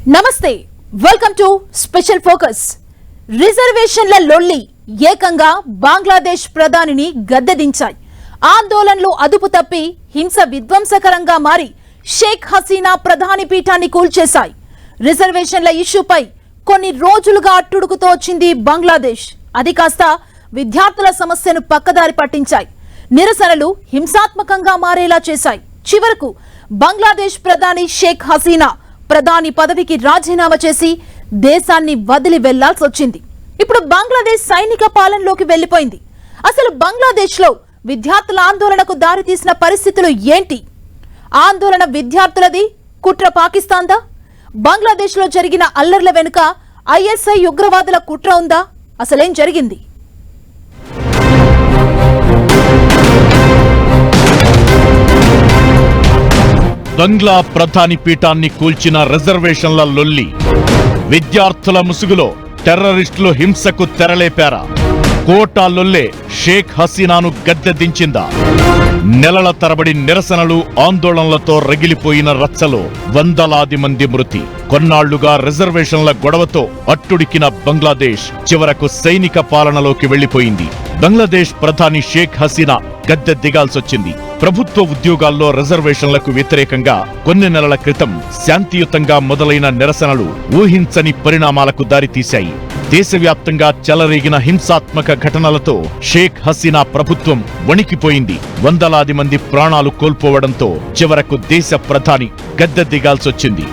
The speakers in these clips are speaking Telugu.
నమస్తే వెల్కమ్ టు స్పెషల్ ఫోకస్. రిజర్వేషన్ల లొల్లి ఏకంగా బంగ్లాదేశ్ ప్రధానిని గద్దెదించాయి. ఆందోళనలు అదుపు తప్పి హింస విధ్వంసకరంగా మారి షేక్ హసీనా ప్రధాని పీఠాన్ని కూల్చేశాయి. రిజర్వేషన్ల ఇష్యూపై కొన్ని రోజులుగా అట్టుడుకుతో వచ్చింది బంగ్లాదేశ్. అది కాస్త విద్యార్థుల సమస్యను పక్కదారి పట్టించాయి. నిరసనలు హింసాత్మకంగా మారేలా చేశాయి. చివరకు బంగ్లాదేశ్ ప్రధాని షేక్ హసీనా ప్రధాని పదవికి రాజీనామా చేసి దేశాన్ని వదిలి వెళ్లాల్సి వచ్చింది. ఇప్పుడు బంగ్లాదేశ్ సైనిక పాలనలోకి వెళ్లిపోయింది. అసలు బంగ్లాదేశ్ లో విద్యార్థుల ఆందోళనకు దారితీసిన పరిస్థితులు ఏంటి? ఆందోళన విద్యార్థులది, కుట్ర పాకిస్తాన్దా? బంగ్లాదేశ్ లో జరిగిన అల్లర్ల వెనుక ఐఎస్ఐ ఉగ్రవాదుల కుట్ర ఉందా? అసలేం జరిగింది? బంగ్లా ప్రధాని పీఠాన్ని కూల్చిన రిజర్వేషన్ల లొల్లి. విద్యార్థుల ముసుగులో టెర్రరిస్టులు హింసకు తెరలేపారా? కోటా లొల్లే షేక్ హసీనాను గద్దెదించిందా? నెలల తరబడి నిరసనలు ఆందోళనలతో రగిలిపోయిన రచ్చలో వందలాది మంది మృతి. కొన్నాళ్లుగా రిజర్వేషన్ల గొడవతో అట్టుడికిన బంగ్లాదేశ్ చివరకు సైనిక పాలనలోకి వెళ్లిపోయింది. బంగ్లాదేశ్ ప్రధాని షేక్ హసీనా గద్దె దిగాల్సొచ్చింది. ప్రభుత్వ ఉద్యోగాల్లో రిజర్వేషన్లకు వ్యతిరేకంగా కొన్ని నెలల క్రితం శాంతియుతంగా మొదలైన నిరసనలు ఊహించని పరిణామాలకు దారితీశాయి. దేశవ్యాప్తంగా చెలరేగిన హింసాత్మక ఘటనలతో షేక్ హసీనా ప్రభుత్వం వణికిపోయింది. వందలాది మంది ప్రాణాలు కోల్పోవడంతో చివరకు దేశ ప్రధాని గద్దె దిగాల్సొచ్చింది.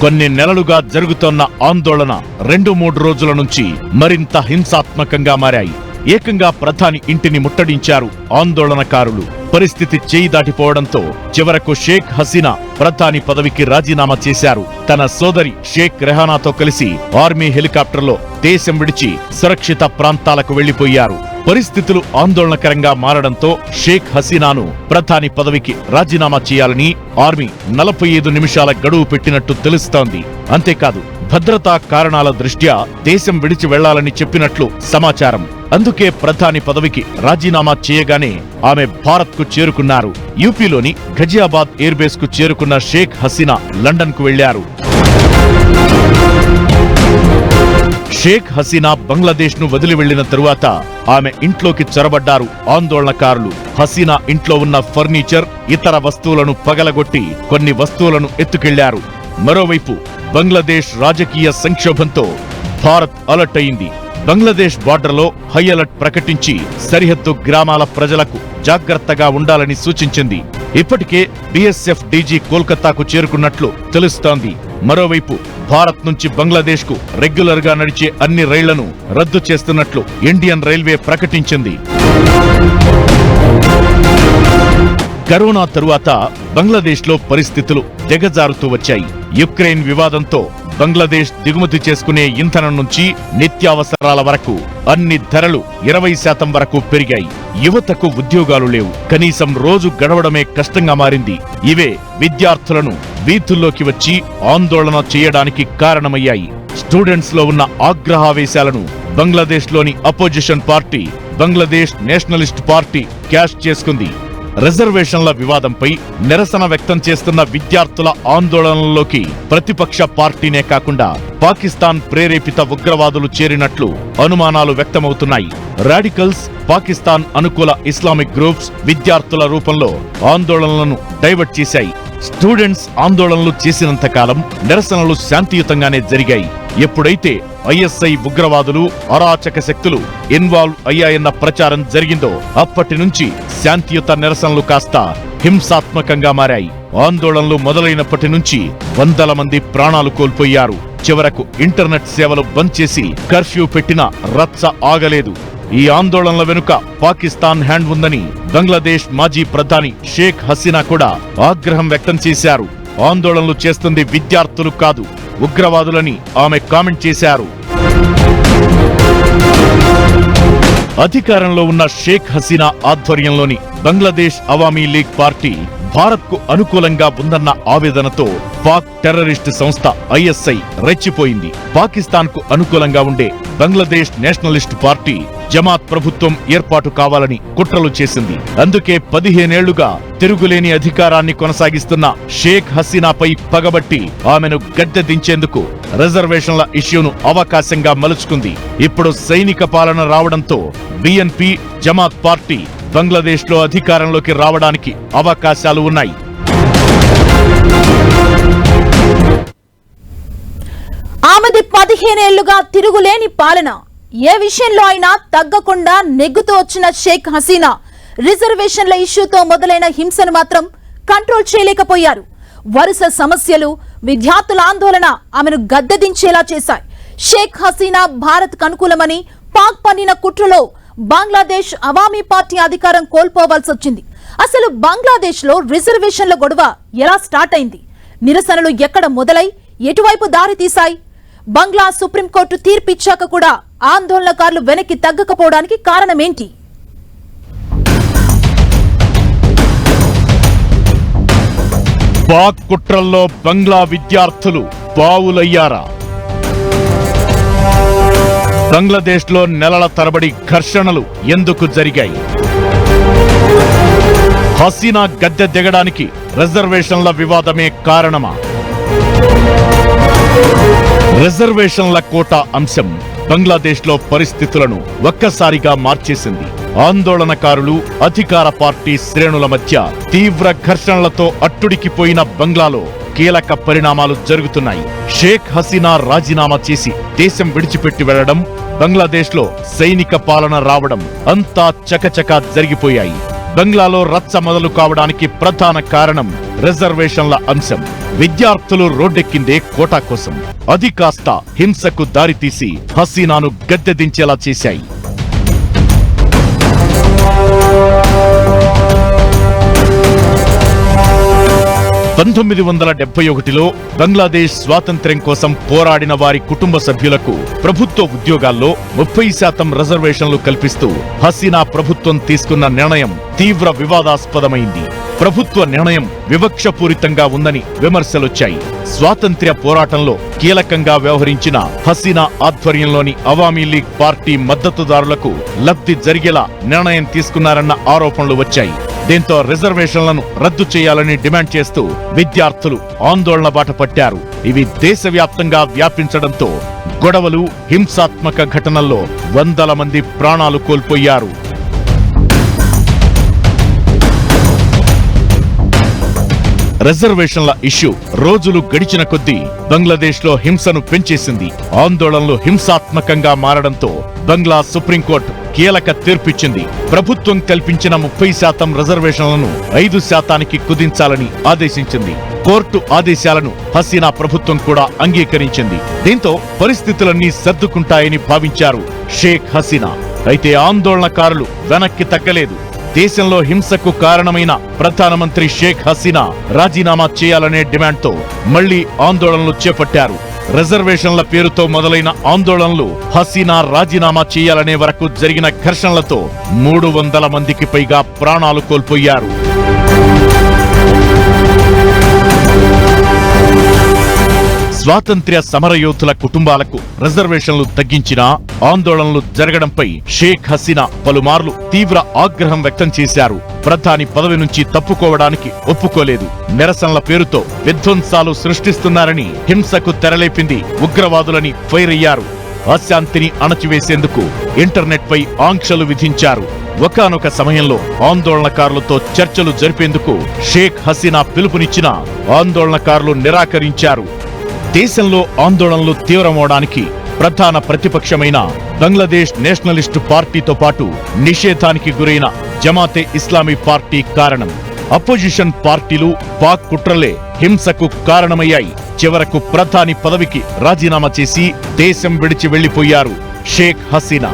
కొన్ని నెలలుగా జరుగుతోన్న ఆందోళన 2-3 రోజుల నుంచి మరింత హింసాత్మకంగా మారాయి. ఏకంగా ప్రధాని ఇంటిని ముట్టడించారు ఆందోళనకారులు. పరిస్థితి చేయి దాటిపోవడంతో చివరకు షేక్ హసీనా ప్రధాని పదవికి రాజీనామా చేశారు. తన సోదరి షేక్ రెహానాతో కలిసి ఆర్మీ హెలికాప్టర్లో దేశం విడిచి సురక్షిత ప్రాంతాలకు వెళ్లిపోయారు. పరిస్థితులు ఆందోళనకరంగా మారడంతో షేక్ హసీనాను ప్రధాని పదవికి రాజీనామా చేయాలని ఆర్మీ 45 నిమిషాల గడువు పెట్టినట్టు తెలుస్తోంది. అంతేకాదు, భద్రతా కారణాల దృష్ట్యా దేశం విడిచి వెళ్లాలని చెప్పినట్లు సమాచారం. అందుకే ప్రధాని పదవికి రాజీనామా చేయగానే ఆమె భారత్ కు చేరుకున్నారు. యూపీలోని ఘజియాబాద్ ఎయిర్ బేస్ కు చేరుకున్న షేక్ హసీనా లండన్ కు వెళ్లారు. షేక్ హసీనా బంగ్లాదేశ్ ను వదిలి వెళ్లిన తరువాత ఆమె ఇంట్లోకి చొరబడ్డారు ఆందోళనకారులు. హసీనా ఇంట్లో ఉన్న ఫర్నిచర్, ఇతర వస్తువులను పగలగొట్టి కొన్ని వస్తువులను ఎత్తుకెళ్లారు. మరోవైపు బంగ్లాదేశ్ రాజకీయ సంక్షోభంతో భారత్ అలర్ట్ అయింది. బంగ్లాదేశ్ బార్డర్లో హై అలర్ట్ ప్రకటించి సరిహద్దు గ్రామాల ప్రజలకు జాగ్రత్తగా ఉండాలని సూచించింది. ఇప్పటికే బీఎస్ఎఫ్ డీజీ కోల్కతాకు చేరుకున్నట్లు తెలుస్తోంది. మరోవైపు భారత్ నుంచి బంగ్లాదేశ్ కు రెగ్యులర్ గా నడిచే అన్ని రైళ్లను రద్దు చేస్తున్నట్లు ఇండియన్ రైల్వే ప్రకటించింది. కరోనా తరువాత బంగ్లాదేశ్ లో పరిస్థితులు దిగజారుతూ వచ్చాయి. యుక్రెయిన్ వివాదంతో బంగ్లాదేశ్ దిగుమతి చేసుకునే ఇంధనం నుంచి నిత్యావసరాల వరకు అన్ని ధరలు 20% వరకు పెరిగాయి. యువతకు ఉద్యోగాలు లేవు. కనీసం రోజు గడవడమే కష్టంగా మారింది. ఇవే విద్యార్థులను వీధుల్లోకి వచ్చి ఆందోళన చేయడానికి కారణమయ్యాయి. స్టూడెంట్స్ లో ఉన్న ఆగ్రహావేశాలను బంగ్లాదేశ్ లోని opposition party Bangladesh Nationalist party cash చేసుకుంది. రిజర్వేషన్ల వివాదంపై నిరసన వ్యక్తం చేస్తున్న విద్యార్థుల ఆందోళనల్లోకి ప్రతిపక్ష పార్టీనే కాకుండా పాకిస్తాన్ ప్రేరేపిత ఉగ్రవాదులు చేరినట్లు అనుమానాలు వ్యక్తమవుతున్నాయి. రాడికల్స్, పాకిస్తాన్ అనుకూల ఇస్లామిక్ గ్రూప్స్ విద్యార్థుల రూపంలో ఆందోళనలను డైవర్ట్ చేశాయి. స్టూడెంట్స్ ఆందోళనలు చేసినంత కాలం నిరసనలు శాంతియుతంగానే జరిగాయి. ఎప్పుడైతే ఐఎస్ఐ ఉగ్రవాదులు, అరాచక శక్తులు ఇన్వాల్వ్ అయ్యాయన్న ప్రచారం జరిగిందో అప్పటి నుంచి శాంతియుత నిరసనలు కాస్త హింసాత్మకంగా మారాయి. ఆందోళనలు మొదలైనప్పటి నుంచి వందల మంది ప్రాణాలు కోల్పోయారు. చివరకు ఇంటర్నెట్ సేవలు బంద్ చేసి కర్ఫ్యూ పెట్టినా రచ్చ ఆగలేదు. ఈ ఆందోళనల వెనుక పాకిస్తాన్ హ్యాండ్ ఉందని బంగ్లాదేశ్ మాజీ ప్రధాని షేక్ హసీనా కూడా ఆగ్రహం వ్యక్తం చేశారు. ఆందోళనలు చేస్తుంది విద్యార్థులు కాదు, ఉగ్రవాదులని ఆమె కామెంట్ చేశారు. అధికారంలో ఉన్న షేక్ హసీనా ఆధ్వర్యంలోని బంగ్లాదేశ్ అవామీ లీగ్ పార్టీ భారత్ కు అనుకూలంగా ఉందన్న ఆవేదనతో పాక్ టెర్రరిస్ట్ సంస్థ ఐఎస్ఐ రెచ్చిపోయింది. పాకిస్తాన్ కు అనుకూలంగా ఉండే బంగ్లాదేశ్ నేషనలిస్ట్ పార్టీ జమాత్ ప్రభుత్వం ఏర్పాటు కావాలని కుట్రలు చేసింది. అందుకే 15 ఏళ్లుగా తిరుగులేని అధికారాన్ని కొనసాగిస్తున్న షేక్ హసీనాపై పగబట్టి ఆమెను గద్దె దించేందుకు రిజర్వేషన్ల ఇష్యూను అవకాశంగా మలుచుకుంది. ఇప్పుడు సైనిక పాలన రావడంతో బిఎన్పి జమాత్ పార్టీ బంగ్లాదేశ్లో అధికారంలోకి రావడానికి అవకాశాలు ఉన్నాయి. ఆమెది 15 ఏళ్లుగా తిరుగులేని పాలన. ఏ విషయంలో అయినా తగ్గకుండా నెగ్గుతూ వచ్చిన షేక్ హసీనా రిజర్వేషన్ల ఇష్యూతో మొదలైన హింసను మాత్రం కంట్రోల్ చేయలేకపోయారు. వరుస సమస్యలు, విద్యార్థుల ఆందోళన ఆమెను గద్దెదించేలా చేశాయి. షేక్ హసీనా భారత్ అనుకూలమని పాక్ పన్నిన కుట్రలో బంగ్లాదేశ్ అవామీ పార్టీ అధికారం కోల్పోవాల్సి వచ్చింది. అసలు బంగ్లాదేశ్ లో రిజర్వేషన్ల గొడవ ఎలా స్టార్ట్ అయింది? నిరసనలు ఎక్కడ మొదలై ఎటువైపు దారి తీశాయి? బంగ్లా సుప్రీంకోర్టు తీర్పిచ్చాక కూడా ఆందోళనకారులు వెనక్కి తగ్గకపోవడానికి కారణమేంటి? పాక్ కుట్రల్లో బంగ్లా విద్యార్థులు పావులయ్యారా? బంగ్లాదేశ్లో నెలల తరబడి ఘర్షణలు ఎందుకు జరిగాయి? హసీనా గద్దె దిగడానికి రిజర్వేషన్ల వివాదమే కారణమా? రిజర్వేషన్ల కోటా అంశం బంగ్లాదేశ్లో పరిస్థితులను ఒక్కసారిగా మార్చేసింది. ఆందోళనకారులు, అధికార పార్టీ శ్రేణుల మధ్య తీవ్ర ఘర్షణలతో అట్టుడికిపోయిన బంగ్లాలో కీలక పరిణామాలు జరుగుతున్నాయి. షేక్ హసీనా రాజీనామా చేసి దేశం విడిచిపెట్టి వెళ్లడం, బంగ్లాదేశ్లో సైనిక పాలన రావడం అంతా చకచకా జరిగిపోయాయి. బంగ్లాలో రచ్చ మొదలు కావడానికి ప్రధాన కారణం రిజర్వేషన్ల అంశం. విద్యార్థులు రోడ్డెక్కిందే కోటా కోసం. అది కాస్త హింసకు దారితీసి హసీనాను గద్దెదించేలా చేశాయి. పంతొమ్మిది 1971లో బంగ్లాదేశ్ స్వాతంత్ర్యం కోసం పోరాడిన వారి కుటుంబ సభ్యులకు ప్రభుత్వ ఉద్యోగాల్లో 30% రిజర్వేషన్లు కల్పిస్తూ హసీనా ప్రభుత్వం తీసుకున్న నిర్ణయం తీవ్ర వివాదాస్పదమైంది. ప్రభుత్వ నిర్ణయం వివక్షపూరితంగా ఉందని విమర్శలొచ్చాయి. స్వాతంత్ర్య పోరాటంలో కీలకంగా వ్యవహరించిన హసీనా ఆధ్వర్యంలోని అవామీ లీగ్ పార్టీ మద్దతుదారులకు లబ్ధి జరిగేలా నిర్ణయం తీసుకున్నారన్న ఆరోపణలు వచ్చాయి. దీంతో రిజర్వేషన్లను రద్దు చేయాలని డిమాండ్ చేస్తూ విద్యార్థులు ఆందోళన బాట పట్టారు. ఇవి దేశవ్యాప్తంగా వ్యాపించడంతో గొడవలు, హింసాత్మక ఘటనల్లో వందల మంది ప్రాణాలు కోల్పోయారు. రిజర్వేషన్ల ఇష్యూ రోజులు గడిచిన కొద్దీ బంగ్లాదేశ్లో హింసను పెంచేసింది. ఆందోళనలు హింసాత్మకంగా మారడంతో బంగ్లా సుప్రీంకోర్టు కీలక తీర్పిచ్చింది. ప్రభుత్వం కల్పించిన 30% రిజర్వేషన్లను 5%కి కుదించాలని ఆదేశించింది. కోర్టు ఆదేశాలను హసీనా ప్రభుత్వం కూడా అంగీకరించింది. దీంతో పరిస్థితులన్నీ సర్దుకుంటాయని భావించారు షేక్ హసీనా. అయితే ఆందోళనకారులు వెనక్కి తగ్గలేదు. దేశంలో హింసకు కారణమైన ప్రధానమంత్రి షేక్ హసీనా రాజీనామా చేయాలనే డిమాండ్తో మళ్లీ ఆందోళనలు చేపట్టారు. రిజర్వేషన్ల పేరుతో మొదలైన ఆందోళనలు హసీనా రాజీనామా చేయాలనే వరకు జరిగిన ఘర్షణలతో 300 మందికి పైగా ప్రాణాలు కోల్పోయారు. స్వాతంత్ర్య సమరయోధుల కుటుంబాలకు రిజర్వేషన్లు తగ్గించినా ఆందోళనలు జరగడంపై షేక్ హసీనా పలుమార్లు తీవ్ర ఆగ్రహం వ్యక్తం చేశారు. ప్రధాని పదవి నుంచి తప్పుకోవడానికి ఒప్పుకోలేదు. నిరసనల పేరుతో విధ్వంసాలు సృష్టిస్తున్నారని హింసకు తెరలేపింది ఉగ్రవాదులని ఫైర్ అయ్యారు. అశాంతిని అణచివేసేందుకు ఇంటర్నెట్ పై ఆంక్షలు విధించారు. ఒకానొక సమయంలో ఆందోళనకారులతో చర్చలు జరిపేందుకు షేక్ హసీనా పిలుపునిచ్చినా ఆందోళనకారులు నిరాకరించారు. దేశంలో ఆందోళనలు తీవ్రమవడానికి ప్రధాన ప్రతిపక్షమైన బంగ్లాదేశ్ నేషనలిస్టు పార్టీతో పాటు నిషేధానికి గురైన జమాతే ఇస్లామీ పార్టీ కారణం. అపోజిషన్ పార్టీలు పాక్ కుట్రలే హింసకు కారణమయ్యాయి. చివరకు ప్రధాని పదవికి రాజీనామా చేసి దేశం విడిచి వెళ్లిపోయారు షేక్ హసీనా.